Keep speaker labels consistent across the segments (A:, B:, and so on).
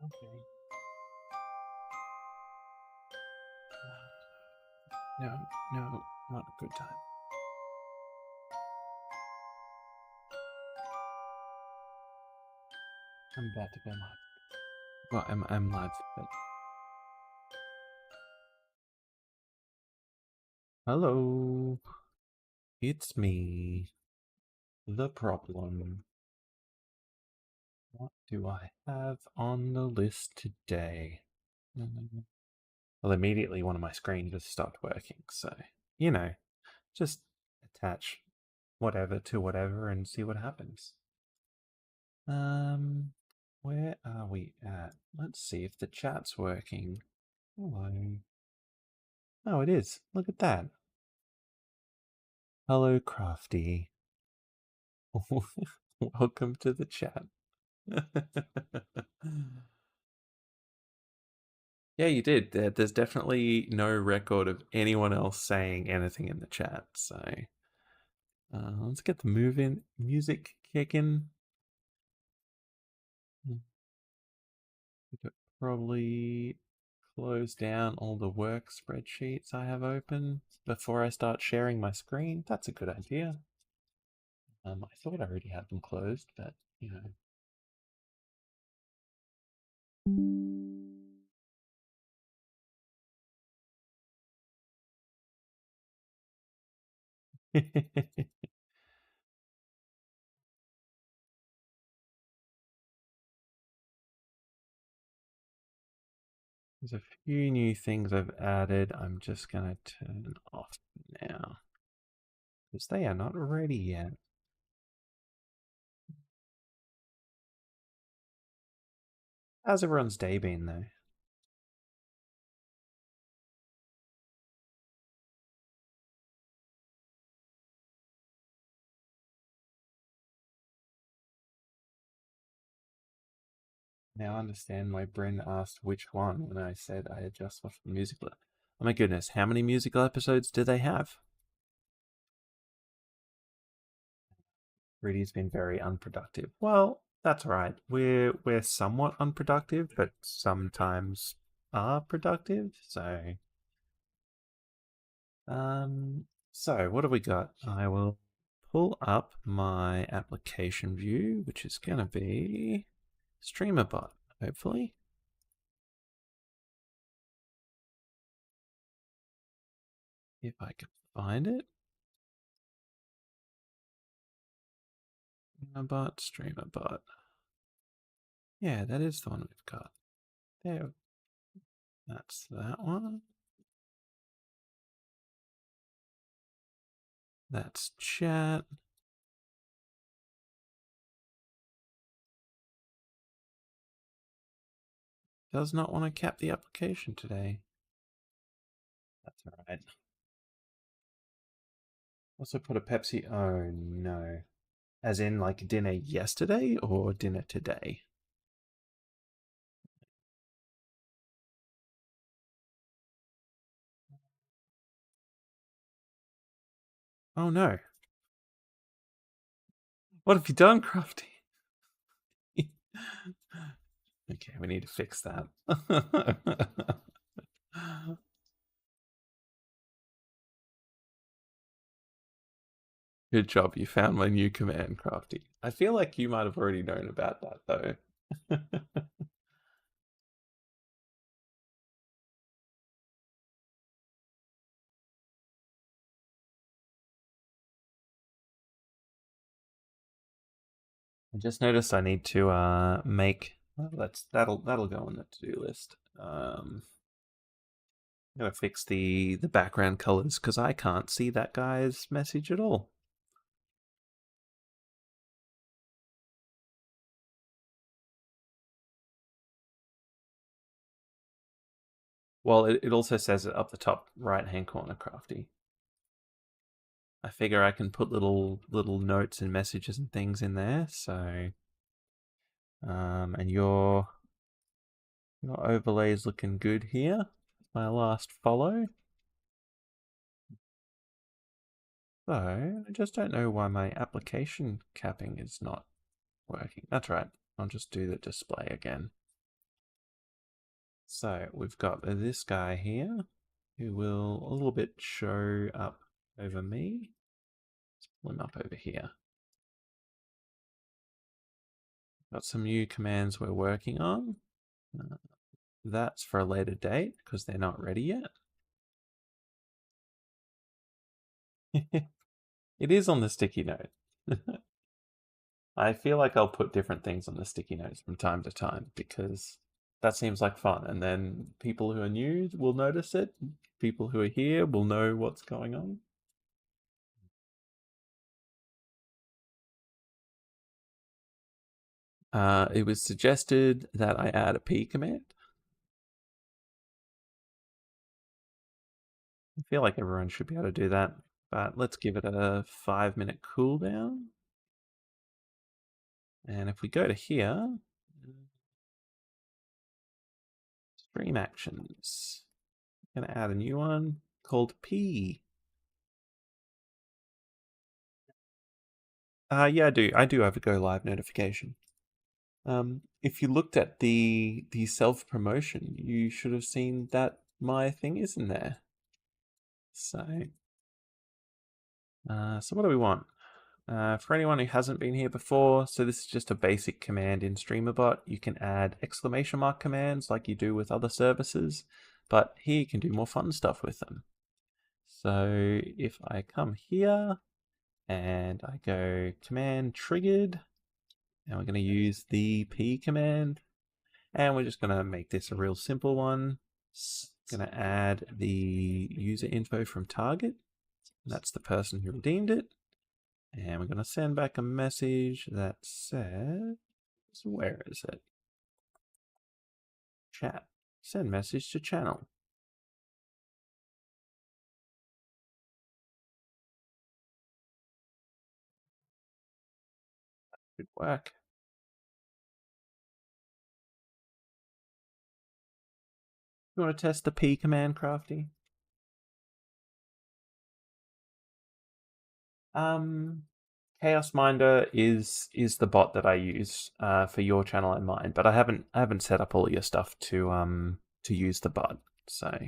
A: Okay. No, no, not a good time. I'm about to go live. Well, I'm live, but hello, it's me, the problem. What do I have on the list today? Well, immediately one of my screens just stopped working, so you know, just attach whatever to whatever and see what happens. Where are we at? Let's see if the chat's working. Hello. Oh, it is. Look at that. Hello, Crafty. Welcome to the chat. Yeah, you did. There's definitely no record of anyone else saying anything in the chat. So let's get the music kicking. Probably close down all the work spreadsheets I have open before I start sharing my screen. That's a good idea. I thought I already had them closed, but you know. There's a few new things I've added. I'm just going to turn off now because they are not ready yet. How's everyone's day been, though? Now I understand why Bryn asked which one when I said I had just watched the musical. Oh my goodness, how many musical episodes do they have? Rudy's been very unproductive. Well, that's right. We're somewhat unproductive, but sometimes are productive. So what have we got? I will pull up my application view, which is gonna be StreamerBot, hopefully. If I can find it. StreamerBot. Yeah, that is the one we've got. There. That's that one. That's chat. Does not want to cap the application today. That's all right. Also put a Pepsi. Oh no. As in like dinner yesterday or dinner today? Oh no. What have you done, Crafty? Okay, we need to fix that. Good job, you found my new command, Crafty. I feel like you might have already known about that, though. I just noticed I need to make. Well, that'll go on the to-do list. I'm gonna fix the background colors because I can't see that guy's message at all. Well, it also says it up the top right hand corner, Crafty. I figure I can put little notes and messages and things in there. So, and your overlay is looking good here. My last follow. So I just don't know why my application capping is not working. That's right. I'll just do the display again. So we've got this guy here who will a little bit show up over me. Let's pull him up over here. Got some new commands we're working on. That's for a later date because they're not ready yet. It is on the sticky note. I feel like I'll put different things on the sticky notes from time to time because that seems like fun. And then people who are new will notice it. People who are here will know what's going on. It was suggested that I add a P command. I feel like everyone should be able to do that, but let's give it a 5-minute cooldown. And if we go to here, stream actions, I'm gonna add a new one called P. Yeah, I do. I do have a go live notification. If you looked at the self promotion, you should have seen that my thing is in there. So, so what do we want? For anyone who hasn't been here before, so this is just a basic command in StreamerBot. You can add exclamation mark commands like you do with other services, but here you can do more fun stuff with them. So if I come here and I go command triggered, and we're going to use the P command, and we're just going to make this a real simple one. Going to add the user info from target. That's the person who redeemed it. And we're going to send back a message that says, where is it? Chat. Send message to channel. Good work. You want to test the P command, Crafty? Chaos Minder is the bot that I use for your channel and mine, but I haven't set up all your stuff to use the bot. So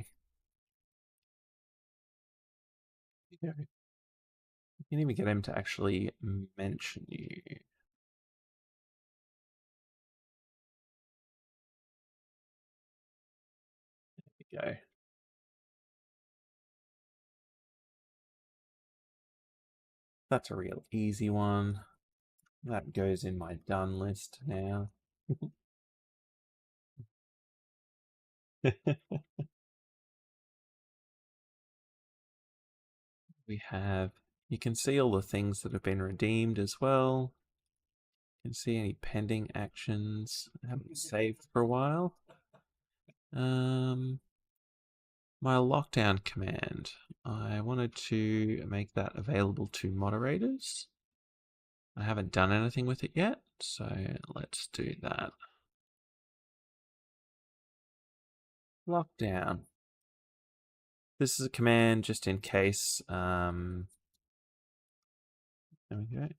A: you can even get him to actually mention you. There we go. That's a real easy one. That goes in my done list now. We have, you can see all the things that have been redeemed as well. You can see any pending actions. I haven't saved for a while. My lockdown command. I wanted to make that available to moderators. I haven't done anything with it yet, so let's do that. Lockdown. This is a command just in case. There we go. Do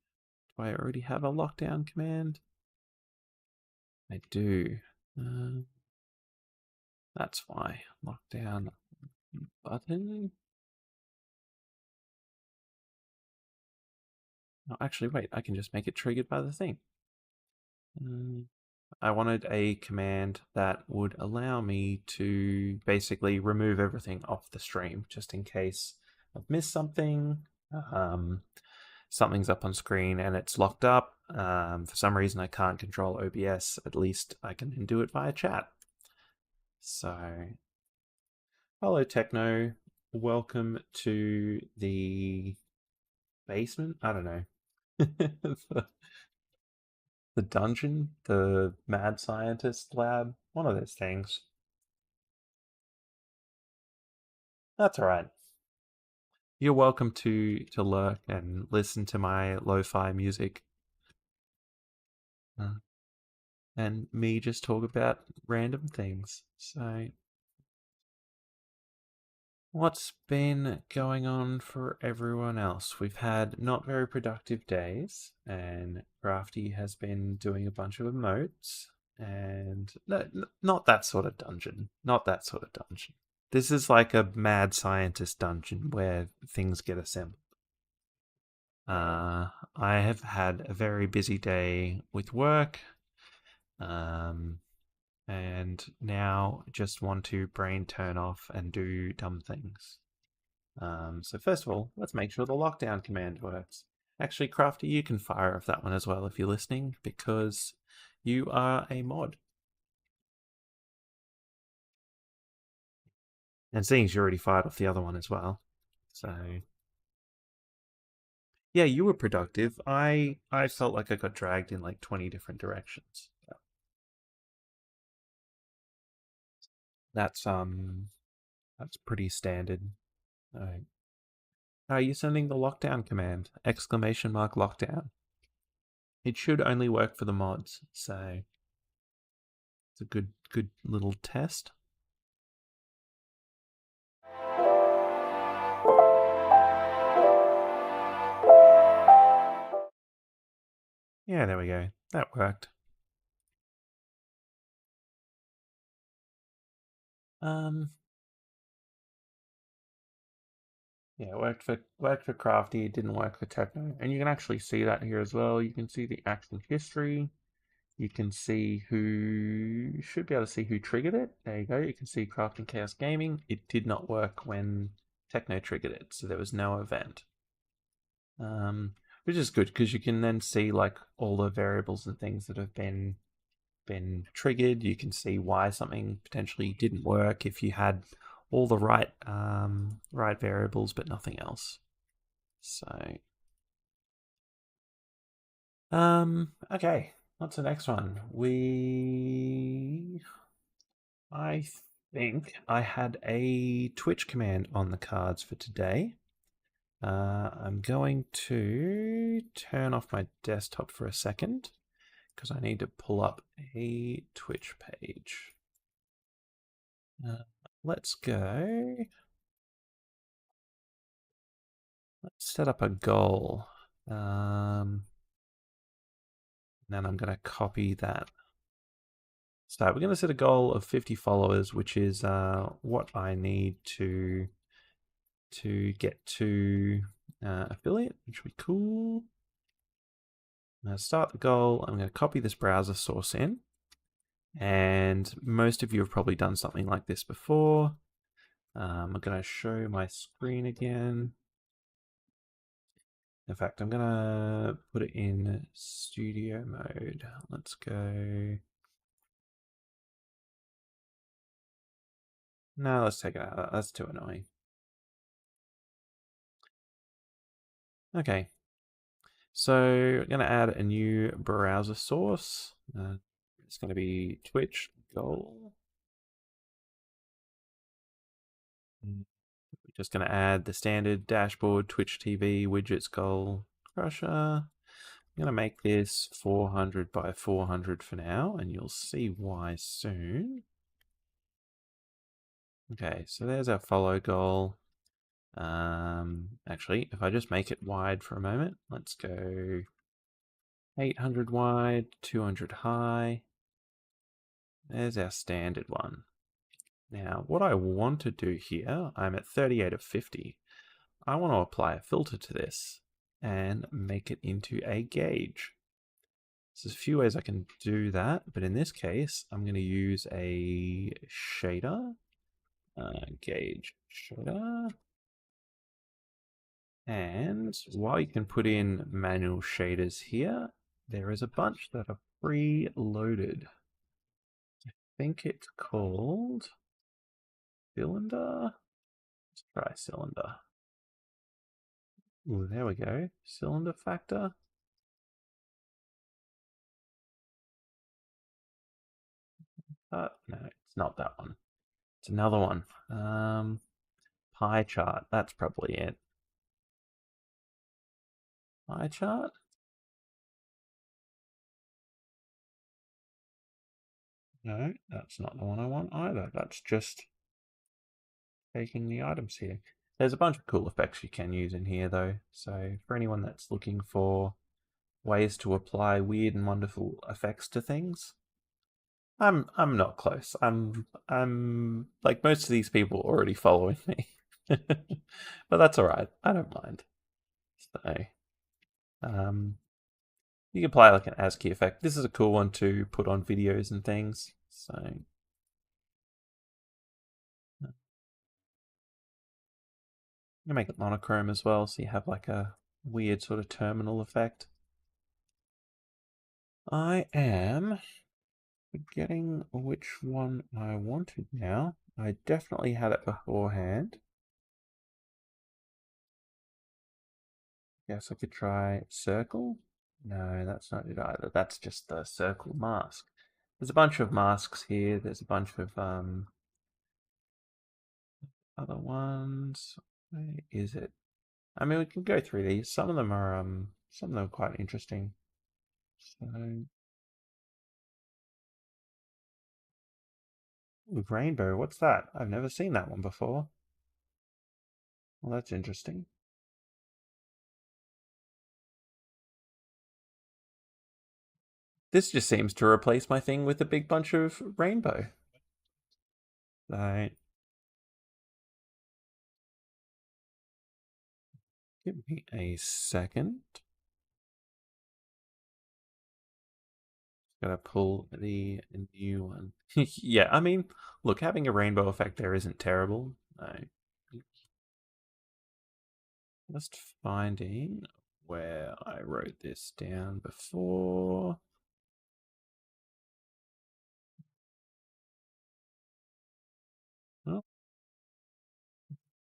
A: I already have a lockdown command? I do. That's why. Lockdown button. Oh, actually, wait. I can just make it triggered by the thing. I wanted a command that would allow me to basically remove everything off the stream, just in case I've missed something. Something's up on screen and it's locked up. For some reason, I can't control OBS. At least I can do it via chat. So, hello, Techno. Welcome to the basement. I don't know. the dungeon, the mad scientist lab, one of those things. That's all right. You're welcome to lurk and listen to my lo-fi music. And me just talk about random things. So, what's been going on for everyone else? We've had not very productive days, and Crafty has been doing a bunch of emotes. And no, not that sort of dungeon. Not that sort of dungeon. This is like a mad scientist dungeon where things get assembled. I have had a very busy day with work, um, and now just want to brain turn off and do dumb things. So first of all, let's make sure the lockdown command works. Actually, Crafty, you can fire off that one as well if you're listening, because you are a mod. And seeing as you already fired off the other one as well. So yeah, you were productive. I felt like I got dragged in like 20 different directions. That's pretty standard. All right. Are you sending the lockdown command? Exclamation mark lockdown. It should only work for the mods, so it's a good little test. Yeah, there we go. That worked. Yeah, it worked for Crafty. It didn't work for Techno, and you can actually see that here as well. You can see the action history. You can see who should be able to see who triggered it. There you go. You can see Craft and Chaos Gaming. It did not work when Techno triggered it, so there was no event. Which is good because you can then see like all the variables and things that have been triggered. You can see why something potentially didn't work if you had all the right variables but nothing else. So okay, what's the next one? I think I had a Twitch command on the cards for today. I'm going to turn off my desktop for a second because I need to pull up a Twitch page. Let's go. Let's set up a goal. Then I'm going to copy that. So we're going to set a goal of 50 followers, which is what I need to get to affiliate, which would be cool. I'm going to start the goal. I'm going to copy this browser source in. And most of you have probably done something like this before. I'm going to show my screen again. In fact, I'm going to put it in studio mode. Let's go. No, let's take it out. That's too annoying. Okay. So I'm going to add a new browser source. It's going to be Twitch goal. We're just going to add the standard dashboard, Twitch TV, widgets goal, crusher. I'm going to make this 400 by 400 for now, and you'll see why soon. Okay, so there's our follow goal. Actually, if I just make it wide for a moment, let's go 800 wide, 200 high. There's our standard one. Now, what I want to do here, I'm at 38 of 50. I want to apply a filter to this and make it into a gauge. So there's a few ways I can do that, but in this case, I'm going to use a shader, gauge shader. And while you can put in manual shaders here, there is a bunch that are pre-loaded. I think it's called cylinder. Let's try cylinder. Ooh, there we go. Cylinder factor. No, it's not that one. It's another one. Pie chart. That's probably it. Pie chart? No, that's not the one I want either. That's just taking the items here. There's a bunch of cool effects you can use in here though. So for anyone that's looking for ways to apply weird and wonderful effects to things, I'm not close. I'm like most of these people already following me. But that's all right. I don't mind. So, um, you can apply like an ASCII effect. This is a cool one to put on videos and things. So, you make it monochrome as well, so you have like a weird sort of terminal effect. I am forgetting which one I wanted now. I definitely had it beforehand. Guess I could try circle. No, that's not it either. That's just the circle mask. There's a bunch of masks here. There's a bunch of other ones. Where is it? I mean, we can go through these. Some of them are quite interesting. So, ooh, rainbow. What's that? I've never seen that one before. Well, that's interesting. This just seems to replace my thing with a big bunch of rainbow. Right. Give me a second. Gotta pull the new one. Yeah, I mean, look, having a rainbow effect there isn't terrible. No. Just finding where I wrote this down before. Oh,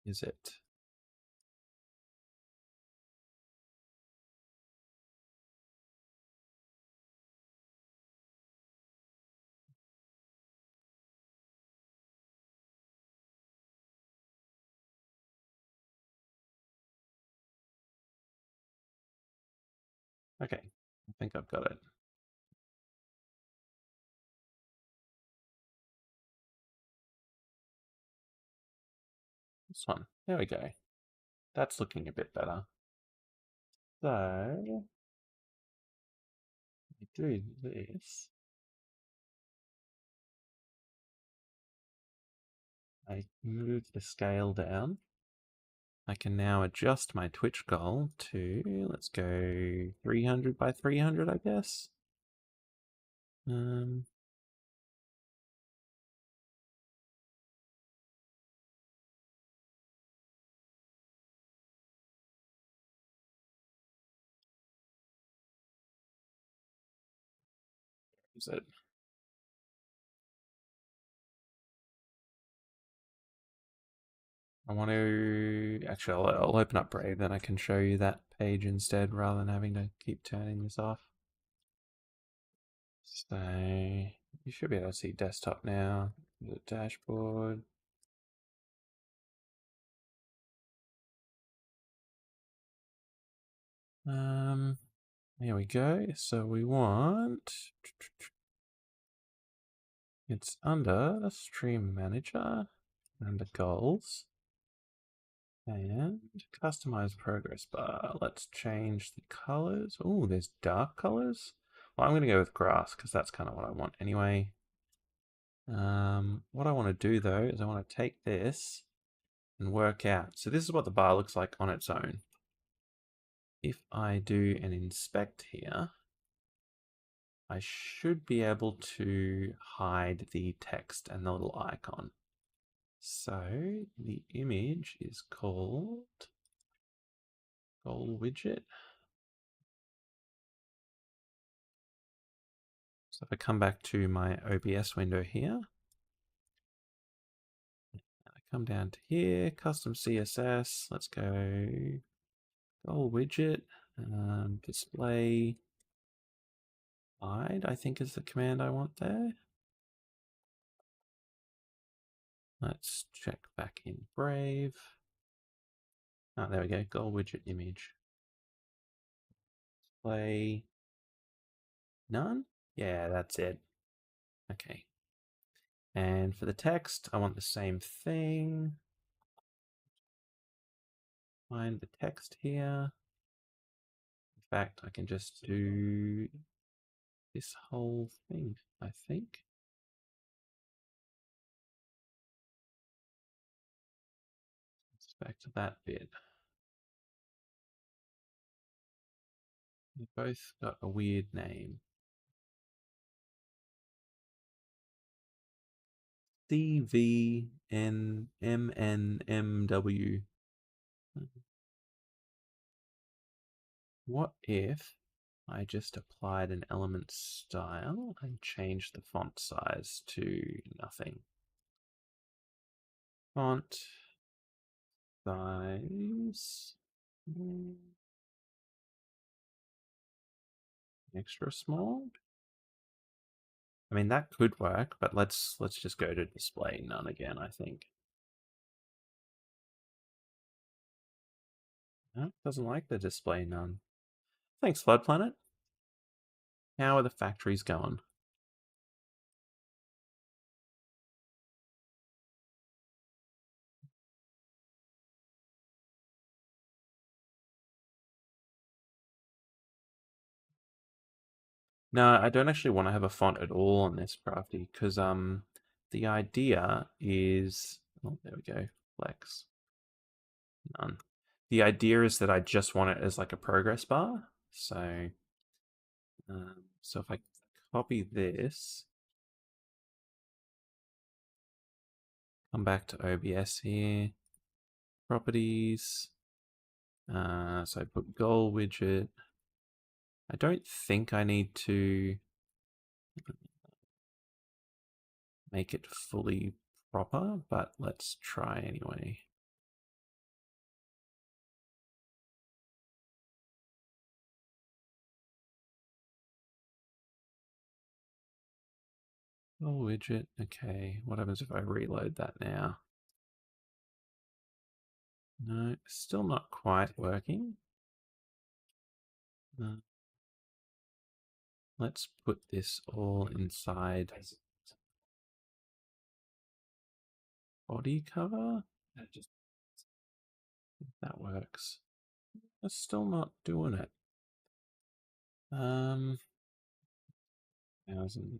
A: is it? Okay, I think I've got it. This one. There we go. That's looking a bit better. So, I do this. I move the scale down. I can now adjust my Twitch goal to, let's go 300 by 300, I guess. Um, is it? I want to actually, I'll open up Brave, then I can show you that page instead rather than having to keep turning this off. So you should be able to see desktop now, the dashboard. There we go. So we want it's under Stream Manager, under Goals, and Customize Progress Bar. Let's change the colors. Oh, there's dark colors. Well, I'm going to go with grass because that's kind of what I want anyway. What I want to do though is I want to take this and work out. So this is what the bar looks like on its own. If I do an inspect here, I should be able to hide the text and the little icon. So the image is called goal widget. So if I come back to my OBS window here, I come down to here, custom CSS, let's go goal widget, display hide, I think is the command I want there. Let's check back in Brave. Oh, there we go, goal widget image. Display none? Yeah, that's it. Okay. And for the text, I want the same thing. Find the text here. In fact, I can just do this whole thing, I think. Back to that bit. They both got a weird name. CVNMNMW. What if I just applied an element style and changed the font size to nothing? Font size extra small. I mean that could work, but let's just go to display none again, I think. No, doesn't like the display none. Thanks, Flood Planet. How are the factories going? No, I don't actually want to have a font at all on this crafty because the idea is, oh, there we go, flex, none. The idea is that I just want it as like a progress bar. So so if I copy this, come back to OBS here, properties. So I put goal widget. I don't think I need to make it fully proper, but let's try anyway. Goal widget. Okay, what happens if I reload that now? No, still not quite working. Let's put this all inside body cover. That works. It's still not doing it. 1,000.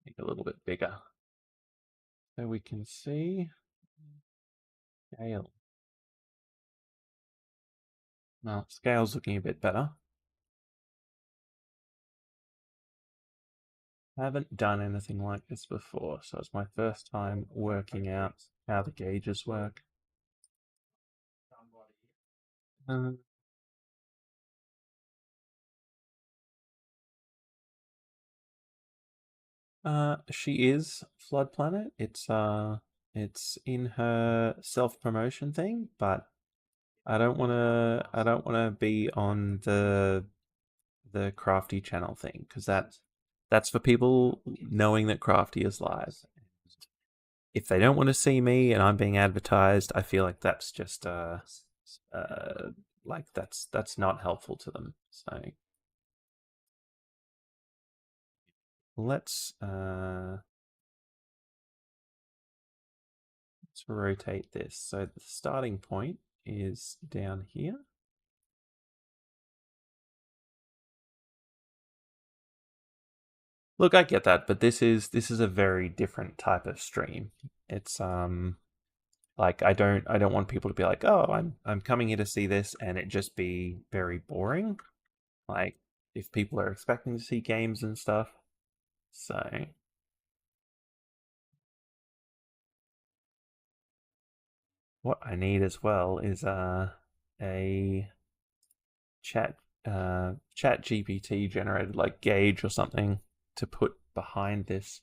A: Make it a little bit bigger. So we can see scale. Well, scale's looking a bit better. I haven't done anything like this before, so it's my first time working out how the gauges work. She is Flood Planet. It's in her self-promotion thing, but I don't wanna be on the Crafty channel thing because that's for people knowing that Crafty is live. If they don't want to see me and I'm being advertised, I feel like that's just like that's not helpful to them. So let's rotate this. So the starting point is down here. Look, I get that, but this is a very different type of stream. It's like I don't want people to be like, "Oh, I'm coming here to see this," and it just be very boring. Like if people are expecting to see games and stuff. So what I need as well is a chat chat GPT generated like gauge or something to put behind this.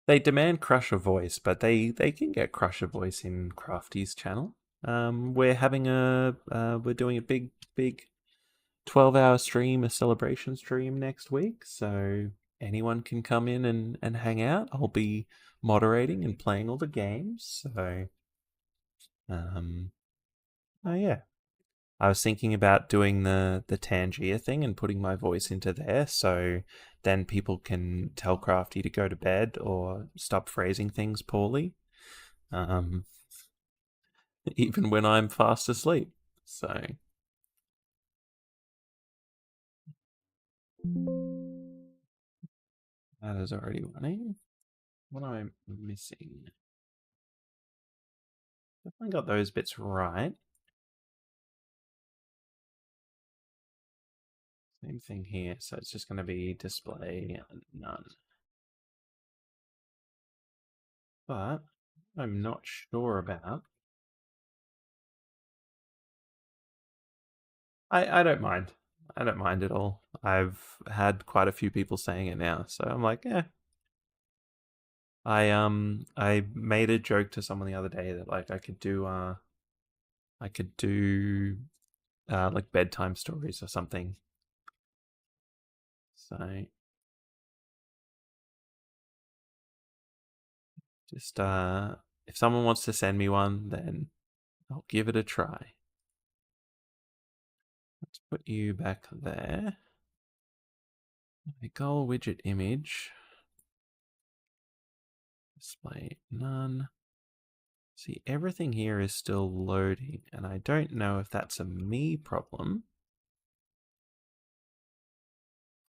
A: They demand Crusher voice, but they can get Crusher voice in Crafty's channel. We're having we're doing a big 12-hour stream, a celebration stream next week, so anyone can come in and hang out. I'll be moderating and playing all the games. So oh yeah. I was thinking about doing the Tangier thing and putting my voice into there, so then people can tell Crafty to go to bed or stop phrasing things poorly, even when I'm fast asleep. So that is already running. What am I missing? Definitely got those bits right. Same thing here. So it's just going to be display none. But I'm not sure about. I don't mind. I don't mind at all. I've had quite a few people saying it now, so I'm like, eh. I made a joke to someone the other day that like I could do like bedtime stories or something. So just if someone wants to send me one, then I'll give it a try. Let's put you back there. A goal widget image. Display none. See, everything here is still loading, and I don't know if that's a me problem.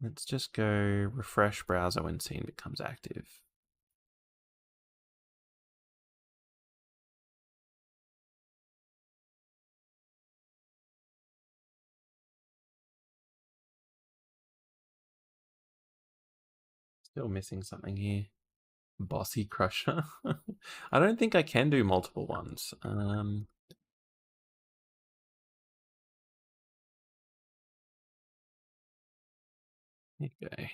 A: Let's just go refresh browser when scene becomes active. Still missing something here. Bossy Crusher. I don't think I can do multiple ones. Okay.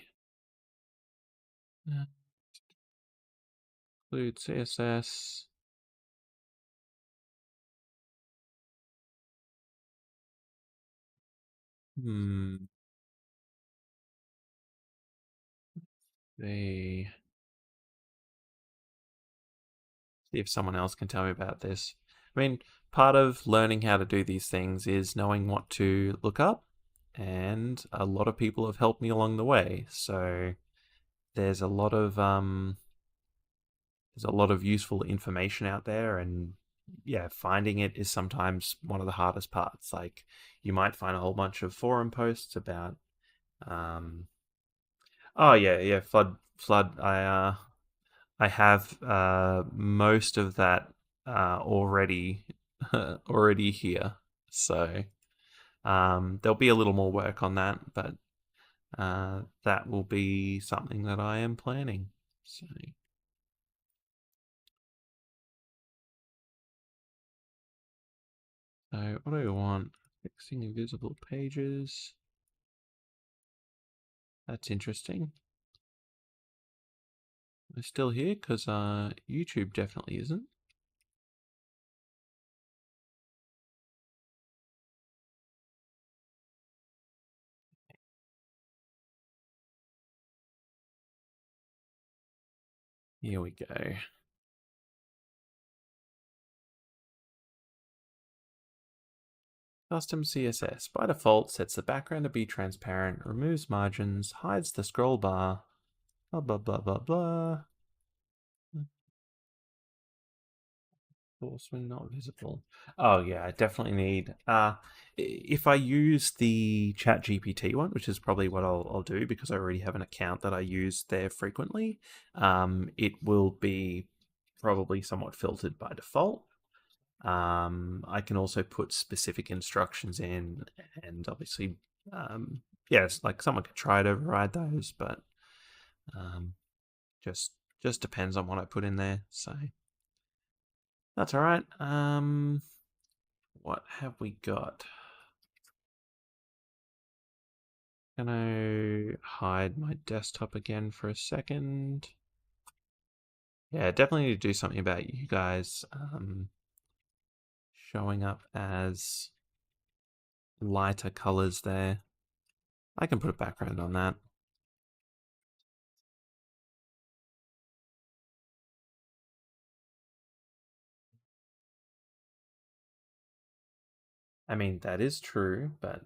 A: Include CSS. They see if someone else can tell me about this. I mean, part of learning how to do these things is knowing what to look up, and a lot of people have helped me along the way. So there's a lot of useful information out there, and yeah, finding it is sometimes one of the hardest parts. Like you might find a whole bunch of forum posts about oh yeah, flood. I have most of that already already here. So there'll be a little more work on that, but that will be something that I am planning. So what do I want? Fixing invisible pages. That's interesting. We're still here because YouTube definitely isn't. Here we go. Custom CSS. By default, sets the background to be transparent, removes margins, hides the scroll bar, blah, blah, blah, blah, blah. Force when not visible. Oh yeah, I definitely need. If I use the ChatGPT one, which is probably what I'll do because I already have an account that I use there frequently, it will be probably somewhat filtered by default. I can also put specific instructions in, and obviously, yes, like someone could try to override those, but um, just depends on what I put in there. So that's all right. What have we got? Can I hide my desktop again for a second? Yeah, definitely need to do something about you guys showing up as lighter colors there. I can put a background on that. I mean, that is true, but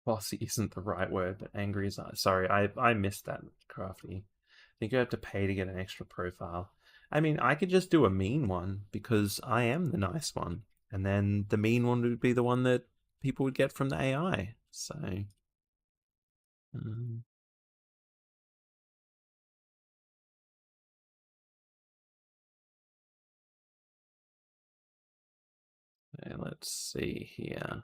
A: bossy isn't the right word, but angry is. Sorry, I missed that, Crafty. I think you have to pay to get an extra profile. I mean, I could just do a mean one because I am the nice one, and then the mean one would be the one that people would get from the AI. So, um, let's see here.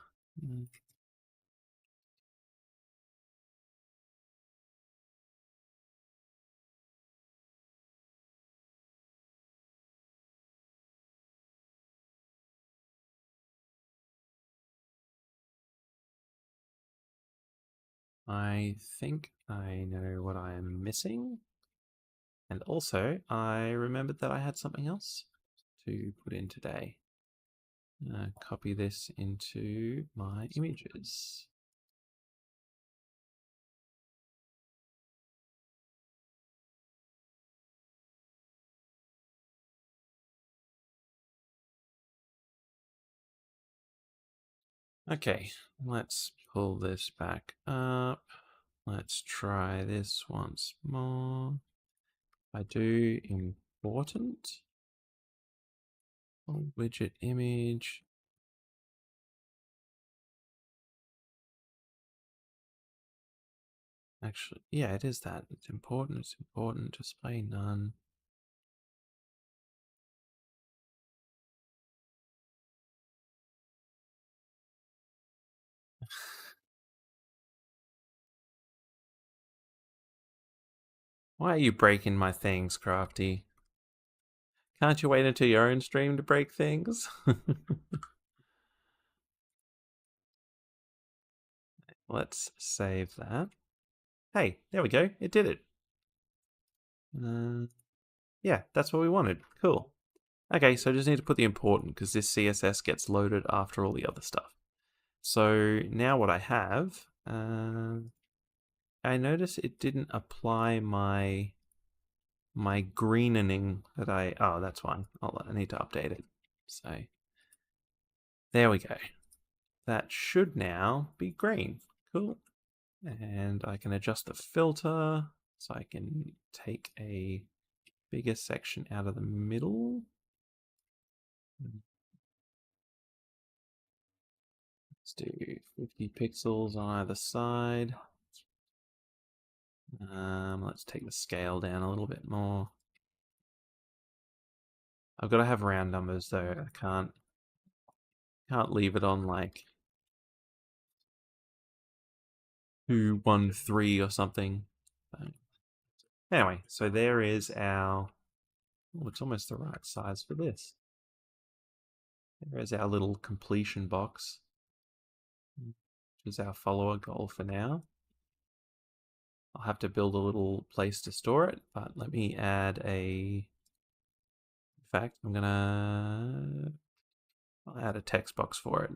A: I think I know what I am missing. And also, I remembered that I had something else to put in today. Copy this into my images. Okay, let's pull this back up. Let's try this once more. I do important widget image. Actually, yeah, it is that. It's important, display none. Why are you breaking my things, Crafty? Can't you wait until your own stream to break things? Let's save that. Hey, there we go. It did it. Yeah, that's what we wanted. Cool. Okay, so I just need to put the important because this CSS gets loaded after all the other stuff. So now what I have, I notice it didn't apply my greenening that oh, that's fine. I need to update it. So there we go. That should now be green. Cool. And I can adjust the filter so I can take a bigger section out of the middle. Let's do 50 pixels on either side. Let's take the scale down a little bit more. I've got to have round numbers though. I can't leave it on like 213 or something. Anyway, so there is our. Oh, it's almost the right size for this. There's our little completion box, which is our follower goal for now. I'll have to build a little place to store it, but let me add a. In fact, I'll add a text box for it.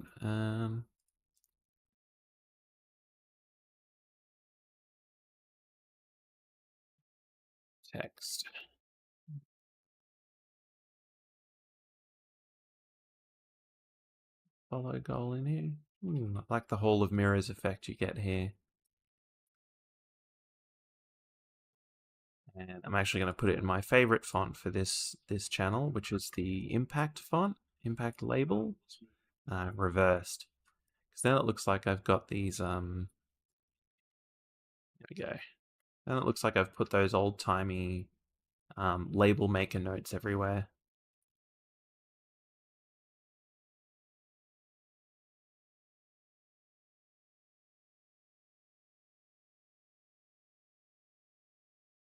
A: Text. Follow goal in here. I like the Hall of Mirrors effect you get here. And I'm actually going to put it in my favorite font for this channel, which is the Impact font, Impact label, reversed. Because then it looks like I've got these, there we go. Then it looks like I've put those old-timey label maker notes everywhere.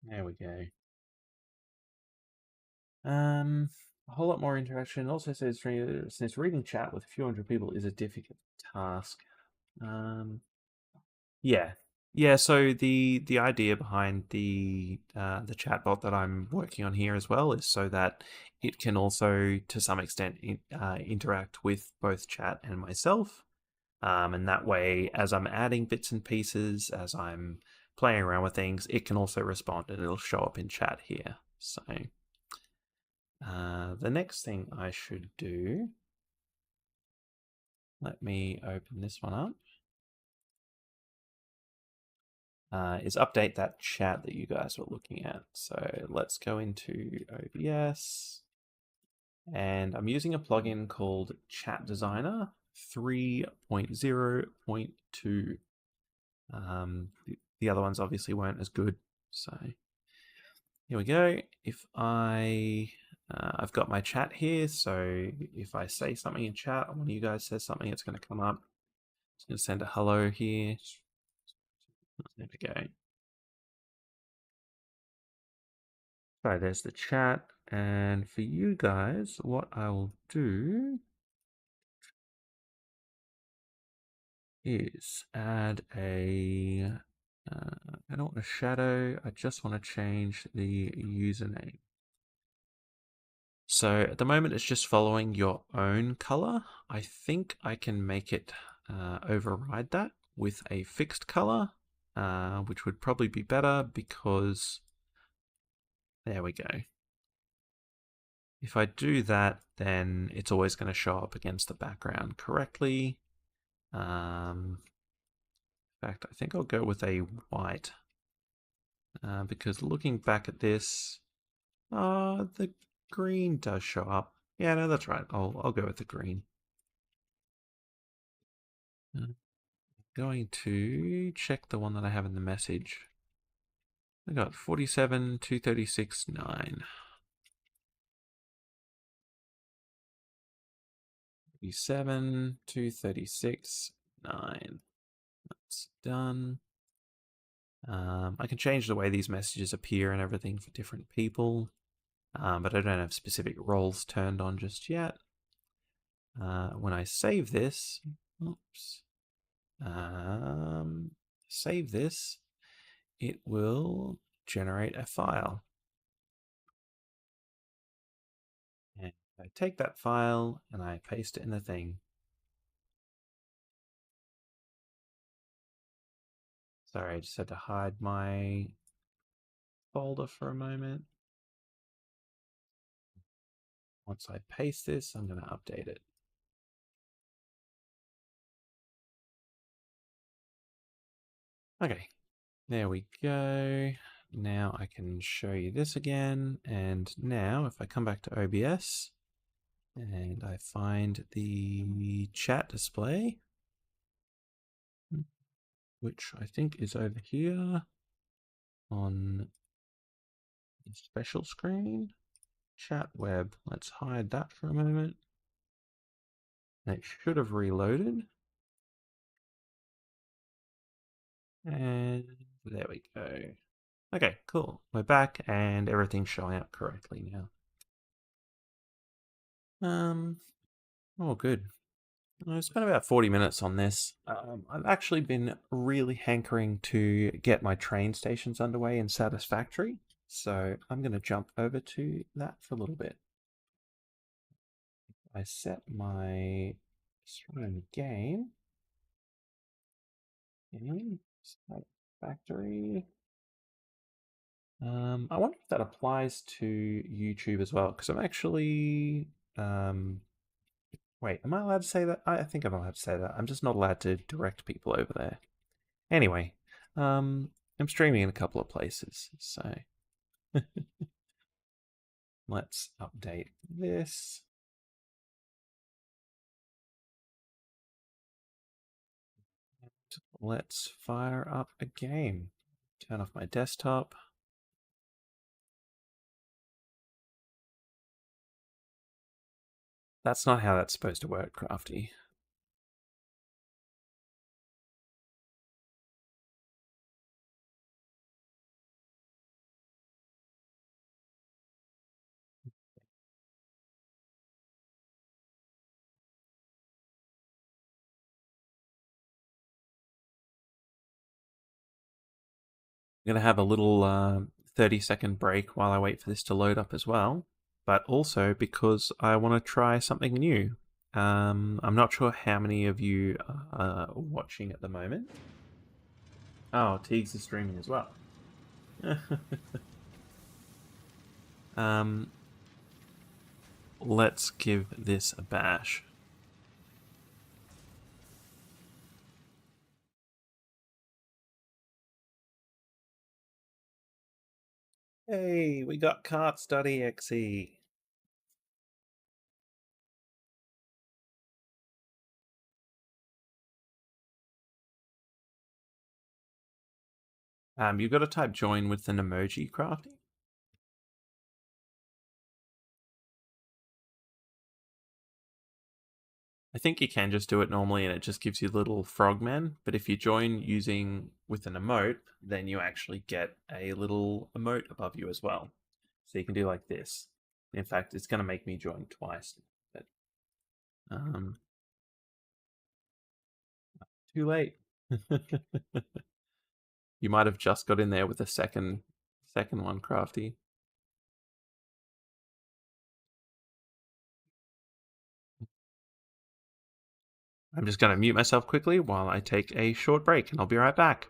A: There we go. A whole lot more interaction. Also says since reading chat with a few hundred people is a difficult task. Yeah, yeah. So the idea behind the chatbot that I'm working on here as well is so that it can also, to some extent, interact with both chat and myself. And that way, as I'm adding bits and pieces, as I'm playing around with things, it can also respond and it'll show up in chat here. So the next thing I should do, let me open this one up. is update that chat that you guys were looking at. So let's go into OBS. And I'm using a plugin called Chat Designer 3.0.2. The other ones obviously weren't as good. So here we go. If I've got my chat here, so if I say something in chat, or one of you guys says something, it's going to come up. It's going to send a hello here. There we go. So there's the chat. And for you guys, what I will do is add a, I don't want a shadow, I just want to change the username. So at the moment it's just following your own color. I think I can make it override that with a fixed color, which would probably be better because, there we go. If I do that, then it's always going to show up against the background correctly. In fact, I think I'll go with a white because looking back at this, the green does show up. Yeah, no, that's right. I'll go with the green. Going to check the one that I have in the message. I got 47, 236, 9. 47, 236, 9. That's done. I can change the way these messages appear and everything for different people, but I don't have specific roles turned on just yet. When I save this, oops, save this, it will generate a file. And I take that file and I paste it in the thing. Sorry, I just had to hide my folder for a moment. Once I paste this, I'm going to update it. Okay, there we go. Now I can show you this again. And now if I come back to OBS and I find the chat display, which I think is over here on the special screen, chat web. Let's hide that for a moment. It should have reloaded. And there we go. Okay, cool. We're back and everything's showing up correctly now. Oh, good. I spent about 40 minutes on this. I've actually been really hankering to get my train stations underway in Satisfactory, so I'm going to jump over to that for a little bit. I set my stream game in Satisfactory. I wonder if that applies to YouTube as well, because I'm actually wait, am I allowed to say that? I think I'm allowed to say that. I'm just not allowed to direct people over there. Anyway, I'm streaming in a couple of places, so let's update this. Let's fire up a game. Turn off my desktop. That's not how that's supposed to work, Crafty. I'm going to have a little 30-second break while I wait for this to load up as well, but also because I want to try something new. I'm not sure how many of you are watching at the moment. Oh, Teagues is streaming as well. Let's give this a bash. Hey, we got carts.exe. You've got to type join with an emoji, Crafty. I think you can just do it normally and it just gives you little frogmen, but if you join using with an emote, then you actually get a little emote above you as well. So you can do like this. In fact, it's going to make me join twice. But, too late. You might have just got in there with the second one, Crafty. I'm just going to mute myself quickly while I take a short break, and I'll be right back.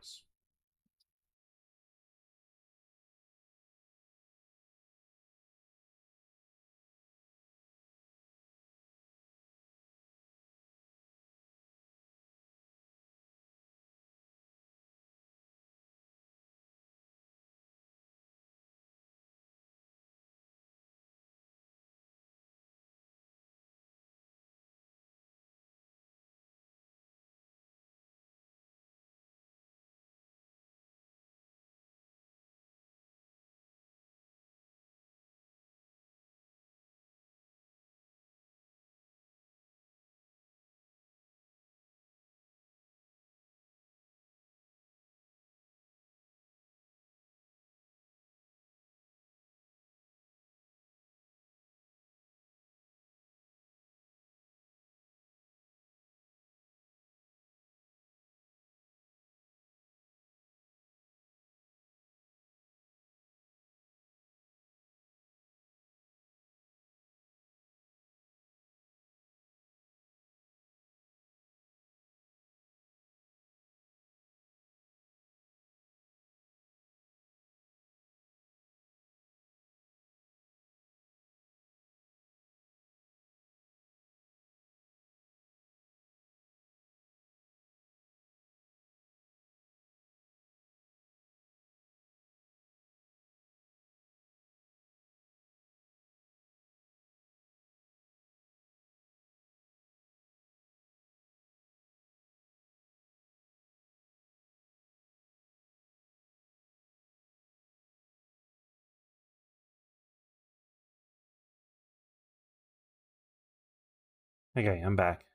A: Okay, I'm back.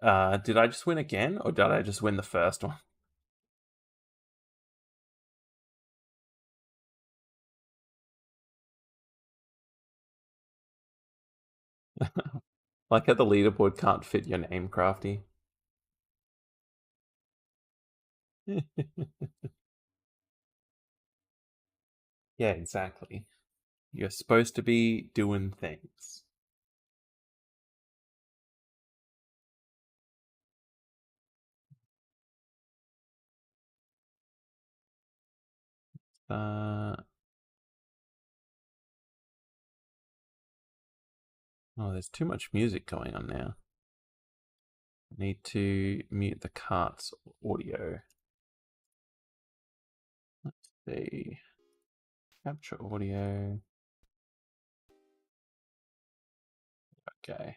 A: Did I just win again, or did I just win the first one? Like how the leaderboard can't fit your name, Crafty. Yeah, exactly. You're supposed to be doing things. Oh, there's too much music going on now. I need to mute the cart's audio. Let's see. Capture audio. Okay.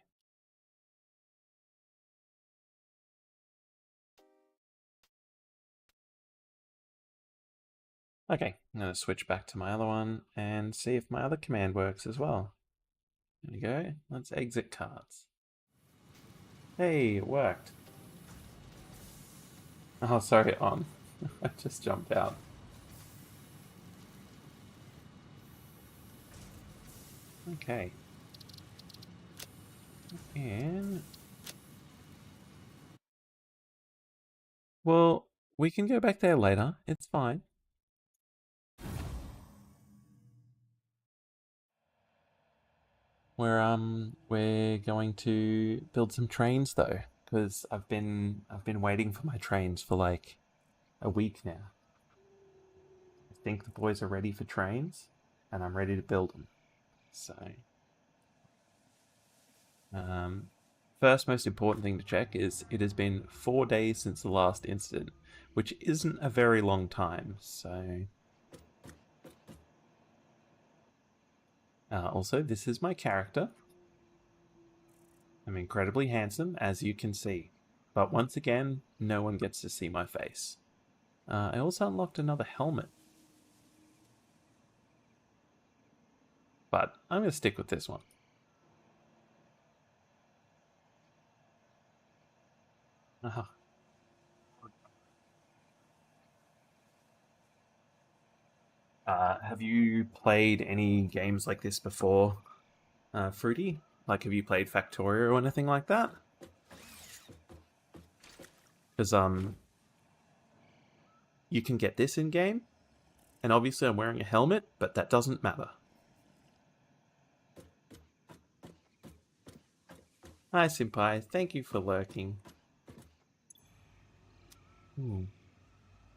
A: Okay, I'm going to switch back to my other one and see if my other command works as well. There we go. Let's exit cards. Hey, it worked. Oh, sorry, on. I just jumped out. Okay. And... well, we can go back there later. It's fine. We're going to build some trains though, because I've been waiting for my trains for like a week now. I think the boys are ready for trains, and I'm ready to build them. So, um, first most important thing to check is it has been 4 days since the last incident, which isn't a very long time. So, Also, this is my character. I'm incredibly handsome, as you can see. But once again, no one gets to see my face. I also unlocked another helmet. But I'm going to stick with this one. Have you played any games like this before, Fruity? Like, have you played Factorio or anything like that? Because you can get this in game, and obviously I'm wearing a helmet, but that doesn't matter. Hi, Senpai. Thank you for lurking. Ooh.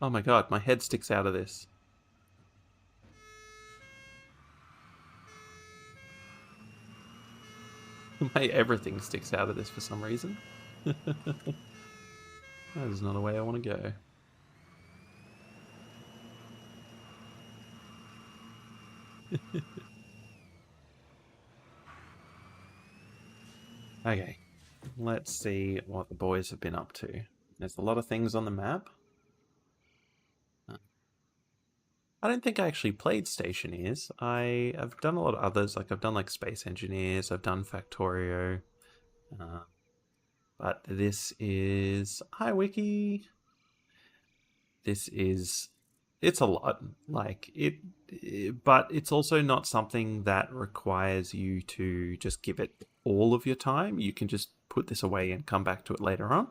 A: Oh my god, my head sticks out of this. My everything sticks out of this for some reason. That is not a way I want to go. Okay, let's see what the boys have been up to. There's a lot of things on the map. I don't think I actually played Stationeers. I've done a lot of others, like I've done like Space Engineers, I've done Factorio. But this is... Hi, Wiki! This is... It's a lot. Like, but it's also not something that requires you to just give it all of your time. You can just put this away and come back to it later on.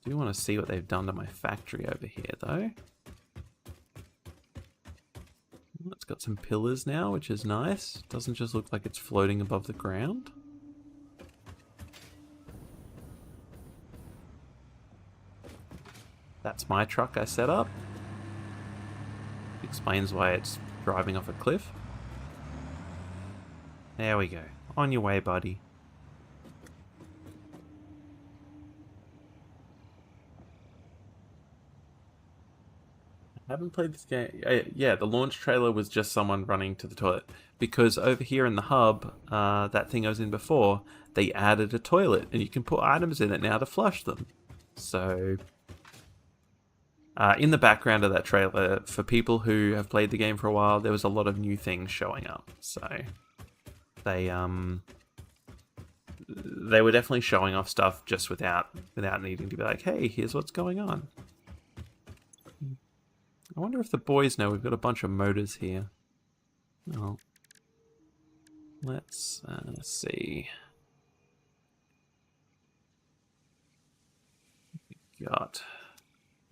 A: Do want to see what they've done to my factory over here, though. It's got some pillars now, which is nice. Doesn't just look like it's floating above the ground. That's my truck I set up. Explains why it's driving off a cliff. There we go. On your way, buddy. I haven't played this game. Yeah, the launch trailer was just someone running to the toilet. Because over here in the hub, that thing I was in before, they added a toilet. And you can put items in it now to flush them. So... in the background of that trailer, for people who have played the game for a while, there was a lot of new things showing up. So they were definitely showing off stuff just without needing to be like, hey, here's what's going on. I wonder if the boys know we've got a bunch of motors here. Oh, let's see. Got...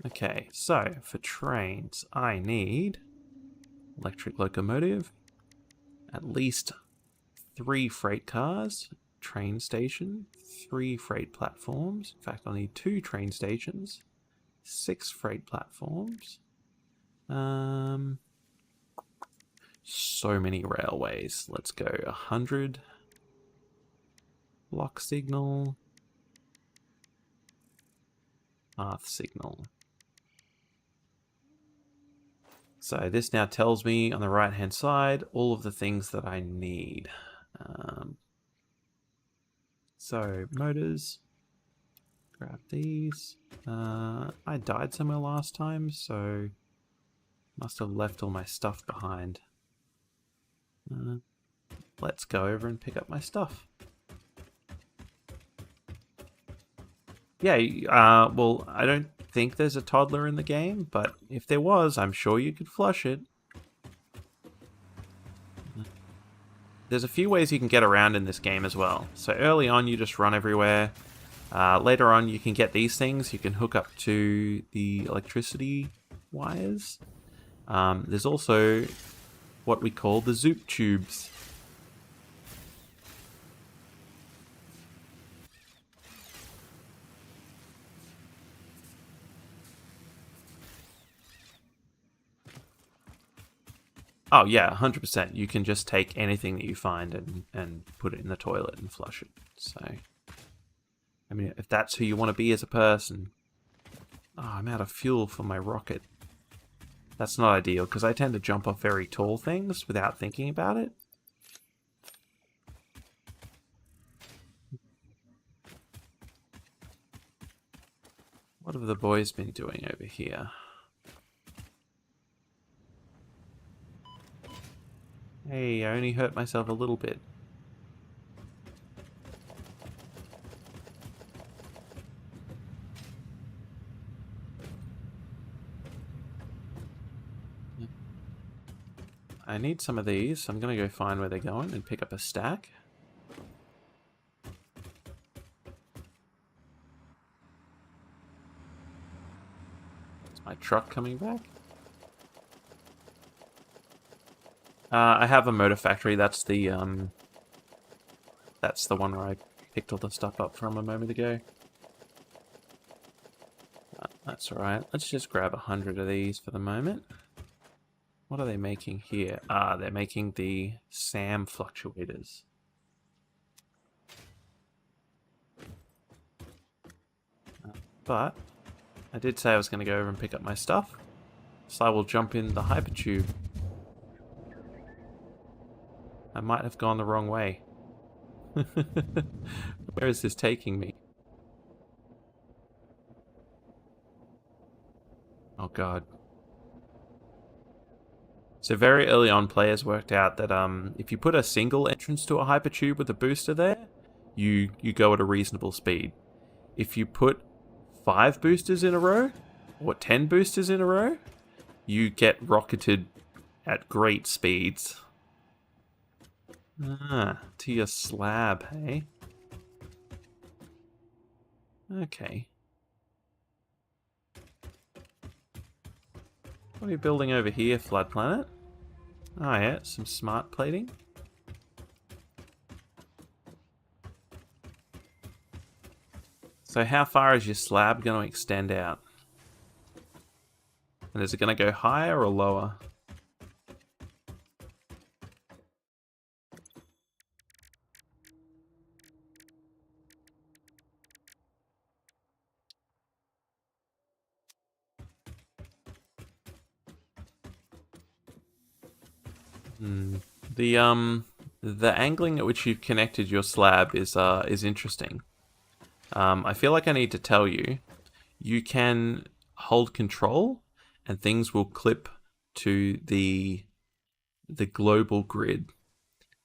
A: Okay, so for trains, I need electric locomotive, at least 3 freight cars, train station, 3 freight platforms. In fact, I'll need 2 train stations, 6 freight platforms. So many railways. Let's go 100. Block signal. Path signal. So this now tells me on the right hand side all of the things that I need. So motors, grab these. I died somewhere last time, so must have left all my stuff behind. Let's go over and pick up my stuff. Yeah, well, I don't think there's a toddler in the game, but if there was, I'm sure you could flush it. There's a few ways you can get around in this game as well. So early on, you just run everywhere. Later on, you can get these things. You can hook up to the electricity wires. There's also what we call the zoop tubes. Oh yeah, 100%. You can just take anything that you find and put it in the toilet and flush it. So, I mean, if that's who you want to be as a person. Oh, I'm out of fuel for my rocket. That's not ideal, because I tend to jump off very tall things without thinking about it. What have the boys been doing over here? Hey, I only hurt myself a little bit. I need some of these, so I'm going to go find where they're going and pick up a stack. Is my truck coming back? I have a motor factory. That's the one where I picked all the stuff up from a moment ago. That's alright. Let's just grab 100 of these for the moment. What are they making here? Ah, they're making the SAM fluctuators. But I did say I was going to go over and pick up my stuff. So I will jump in the hypertube. I might have gone the wrong way. Where is this taking me? Oh god. So very early on, players worked out that if you put a single entrance to a hypertube with a booster there, you go at a reasonable speed. If you put 5 boosters in a row, or 10 boosters in a row, you get rocketed at great speeds. Ah, to your slab, hey? Okay. What are you building over here, Flood Planet? Oh yeah, some smart plating. So how far is your slab going to extend out? And is it going to go higher or lower? The angling at which you've connected your slab is interesting. I feel like I need to tell you, you can hold control and things will clip to the global grid.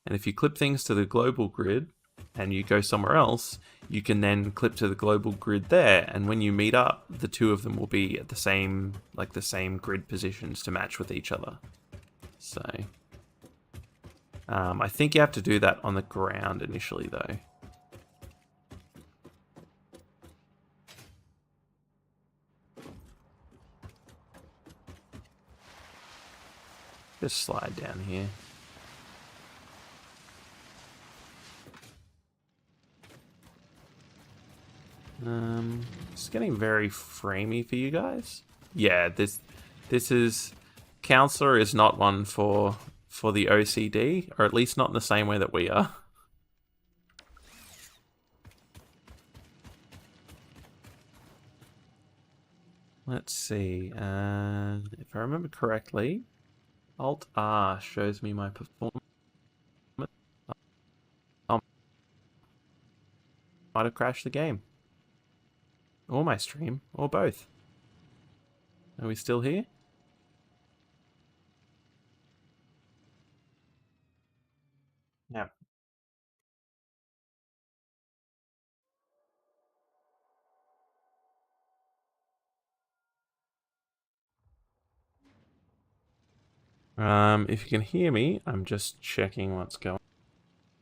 A: And if you clip things to the global grid and you go somewhere else, you can then clip to the global grid there. And when you meet up, the two of them will be at the same grid positions to match with each other. So I think you have to do that on the ground initially, though. Just slide down here. It's getting very framey for you guys. Yeah, this is... Counselor is not one for the OCD, or at least not in the same way that we are. Let's see. If I remember correctly, Alt R shows me my performance. Oh, might have crashed the game. Or my stream, or both. Are we still here? Yeah. If you can hear me, I'm just checking what's going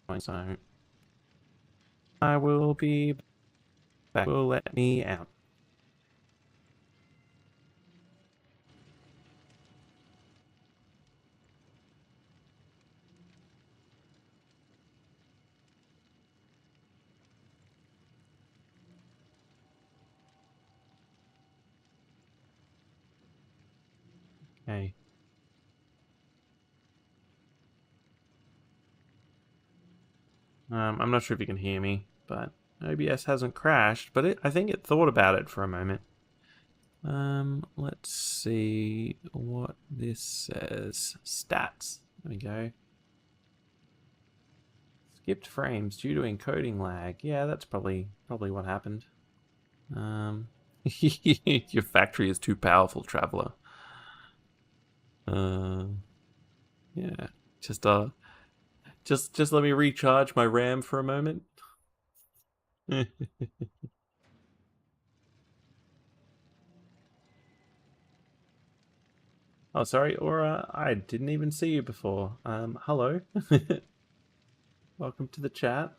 A: on. So I will be back. Will let me out. Okay. I'm not sure if you can hear me, but OBS hasn't crashed, but I think it thought about it for a moment. Let's see what this says. Stats. There we go. Skipped frames due to encoding lag. Yeah, that's probably what happened. Your factory is too powerful, traveler. Yeah. Just let me recharge my RAM for a moment. Oh, sorry, Aura. I didn't even see you before. Hello. Welcome to the chat.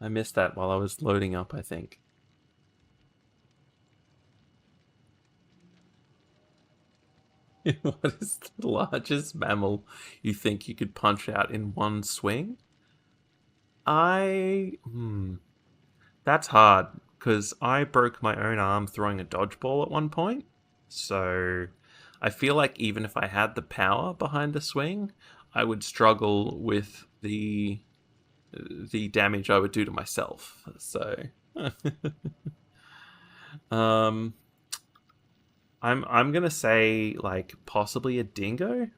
A: I missed that while I was loading up, I think. What is the largest mammal you think you could punch out in one swing? That's hard because I broke my own arm throwing a dodgeball at one point. So I feel like even if I had the power behind the swing, I would struggle with the damage I would do to myself. So um I'm gonna say like possibly a dingo.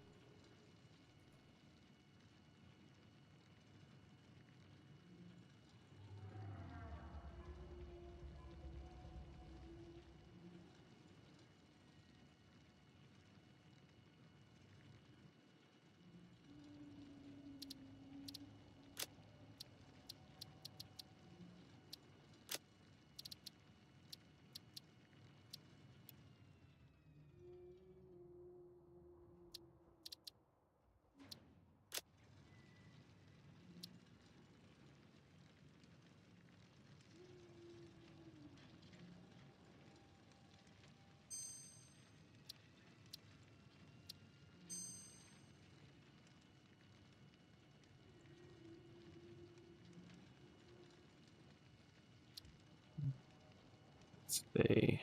A: Let's see.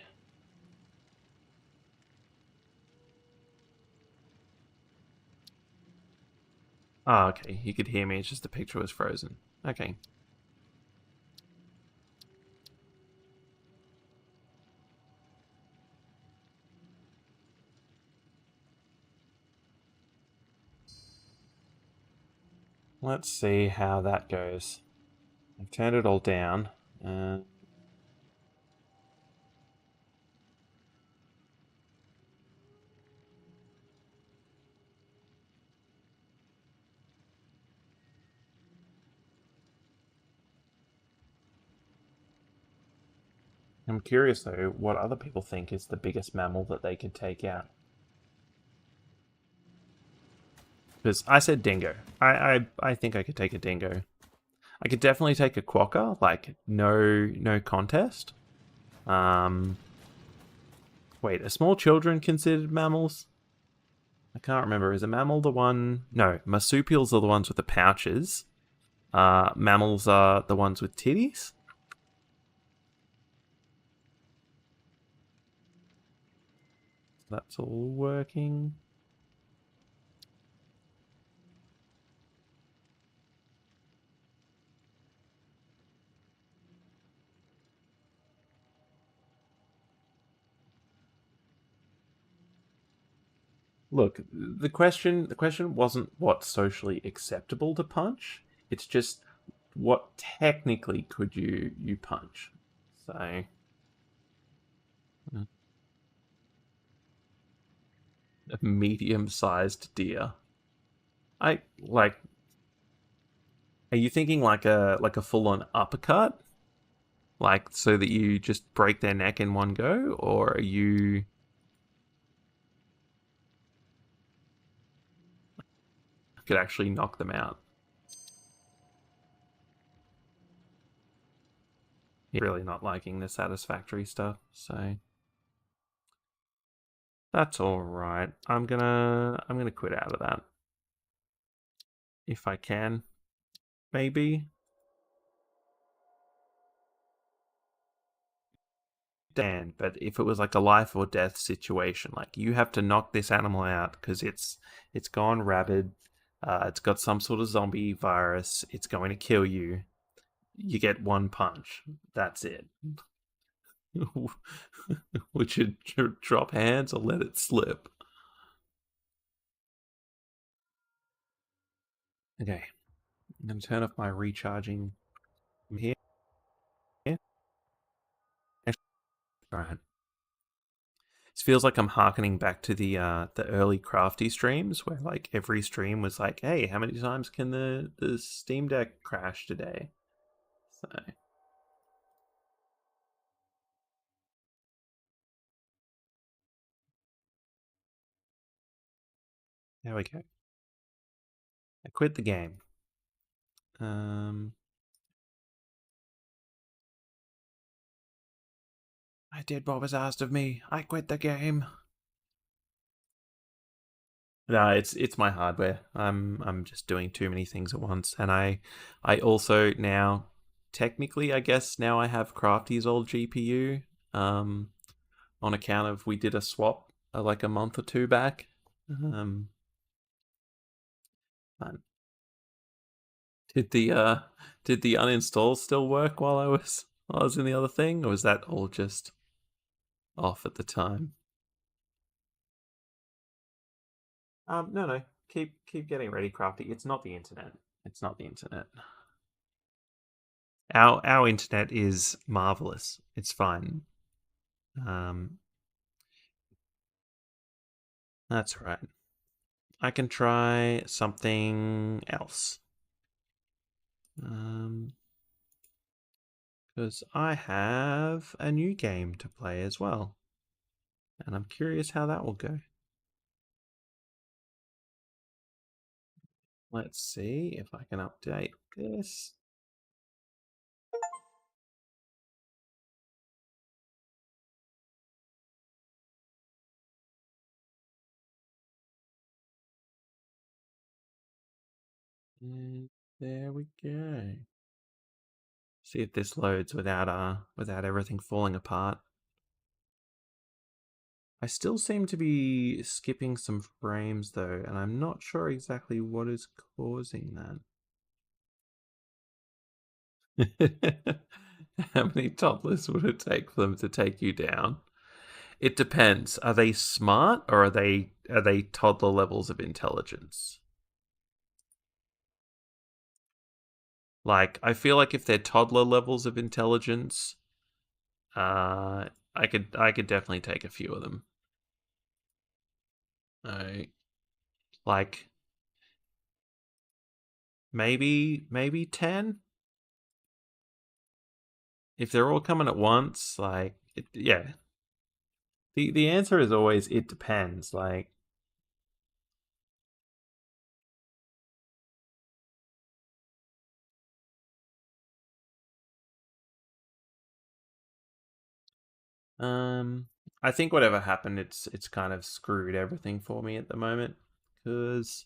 A: Oh, okay. You could hear me. It's just the picture was frozen. Okay. Let's see how that goes. I've turned it all down. I'm curious though what other people think is the biggest mammal that they could take out. Because I said dingo. I think I could take a dingo. I could definitely take a quokka, like no contest. Um, wait, are small children considered mammals? I can't remember. Is a mammal the one? No, marsupials are the ones with the pouches. Mammals are the ones with titties. That's all working. Look, the question wasn't what's socially acceptable to punch. It's just what technically could you punch. So a medium-sized deer. I like. Are you thinking like a full-on uppercut, like so that you just break their neck in one go, or are you could actually knock them out? You're really not liking the satisfactory stuff, so that's all right. I'm gonna quit out of that if I can, maybe. Dan, but if it was like a life or death situation, like you have to knock this animal out because it's gone rabid, it's got some sort of zombie virus, it's going to kill you. You get one punch. That's it. Would you drop hands or let it slip? Okay, I'm going to turn off my recharging here. Alright. It feels like I'm harkening back to the early crafty streams where like every stream was like, hey, how many times can the Steam Deck crash today? So there we go. I quit the game. I did what was asked of me. I quit the game. No, it's my hardware. I'm just doing too many things at once, and I also now technically I guess now I have Crafty's old GPU. On account of we did a swap like a month or two back. Um, did the uninstall still work while I was in the other thing, or was that all just off at the time? No. Keep getting ready, Crafty. It's not the internet. It's not the internet. Our internet is marvelous. It's fine. Um, that's right. I can try something else. Because I have a new game to play as well. And I'm curious how that will go. Let's see if I can update this. And there we go. See if this loads without everything falling apart. I still seem to be skipping some frames though, and I'm not sure exactly what is causing that. How many toddlers would it take for them to take you down? It depends. Are they smart or are they toddler levels of intelligence? Like I feel like if they're toddler levels of intelligence, I could definitely take a few of them. I like maybe 10 if they're all coming at once. Like yeah, the answer is always it depends. Like um, I think whatever happened, it's kind of screwed everything for me at the moment because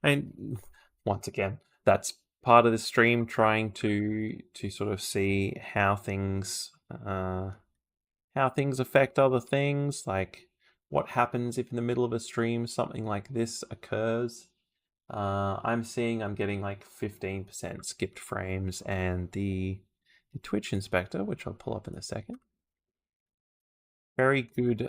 A: I mean, once again, that's part of the stream trying to sort of see how things affect other things, like what happens if in the middle of a stream something like this occurs. I'm getting like 15% skipped frames, and the Twitch inspector, which I'll pull up in a second. Very good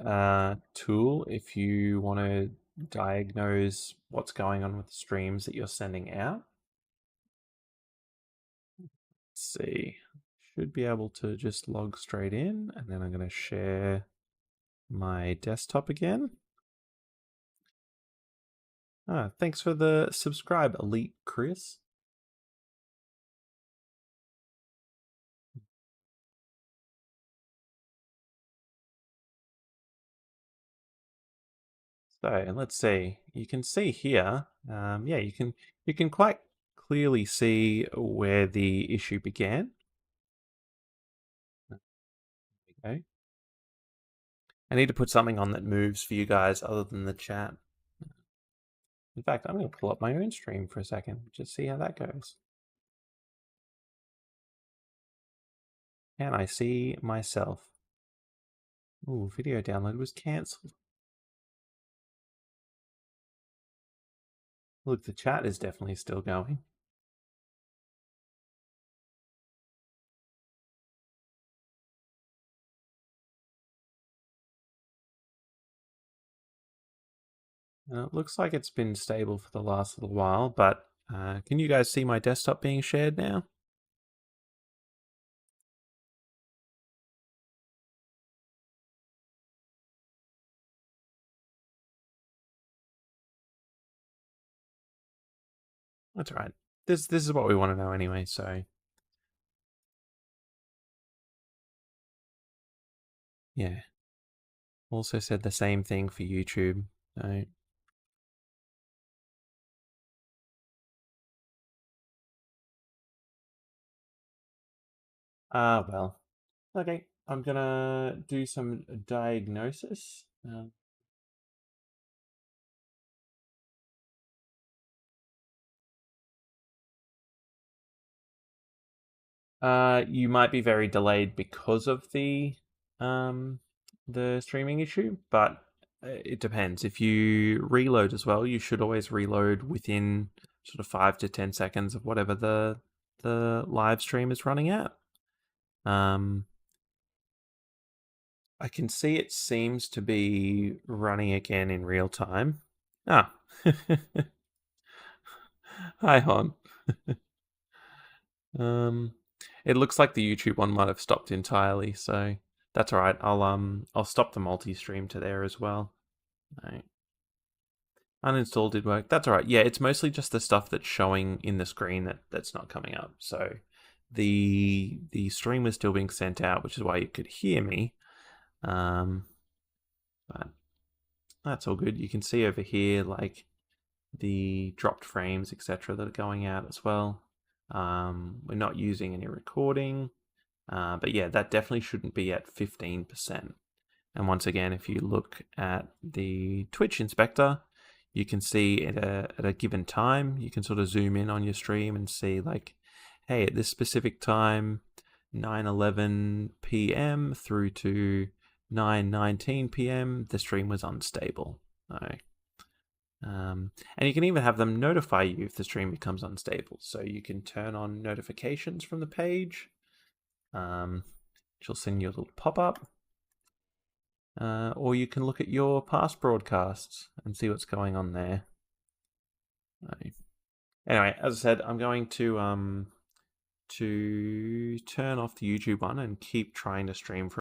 A: tool if you want to diagnose what's going on with the streams that you're sending out. Let's see. Should be able to just log straight in, and then I'm going to share my desktop again. Thanks for the subscribe, Elite Chris. So, and let's see. You can see here. Yeah, you can quite clearly see where the issue began. Okay. I need to put something on that moves for you guys other than the chat. In fact, I'm going to pull up my own stream for a second, just see how that goes. Can I see myself? Ooh, video download was cancelled. Look, the chat is definitely still going. It looks like it's been stable for the last little while, but can you guys see my desktop being shared now? That's all right. This is what we want to know anyway, so yeah. Also said the same thing for YouTube. So well. Okay, I'm gonna do some diagnosis. You might be very delayed because of the streaming issue, but it depends. If you reload as well, you should always reload within sort of 5 to 10 seconds of whatever the live stream is running at. I can see it seems to be running again in real time. Ah, hi Hon. Um, it looks like the YouTube one might have stopped entirely, so that's all right. I'll stop the multi-stream to there as well. Right. Uninstall did work. That's all right. Yeah, it's mostly just the stuff that's showing in the screen that's not coming up. So the stream was still being sent out, which is why you could hear me. But that's all good. You can see over here like the dropped frames, etc., that are going out as well. We're not using any recording, but yeah, that definitely shouldn't be at 15%. And once again, if you look at the Twitch inspector, you can see at a given time, you can sort of zoom in on your stream and see like, hey, at this specific time, 9:11 p.m. through to 9:19 p.m., the stream was unstable. And you can even have them notify you if the stream becomes unstable. So you can turn on notifications from the page, which will send you a little pop-up. Or you can look at your past broadcasts and see what's going on there. Anyway, as I said, I'm going to turn off the YouTube one and keep trying to stream for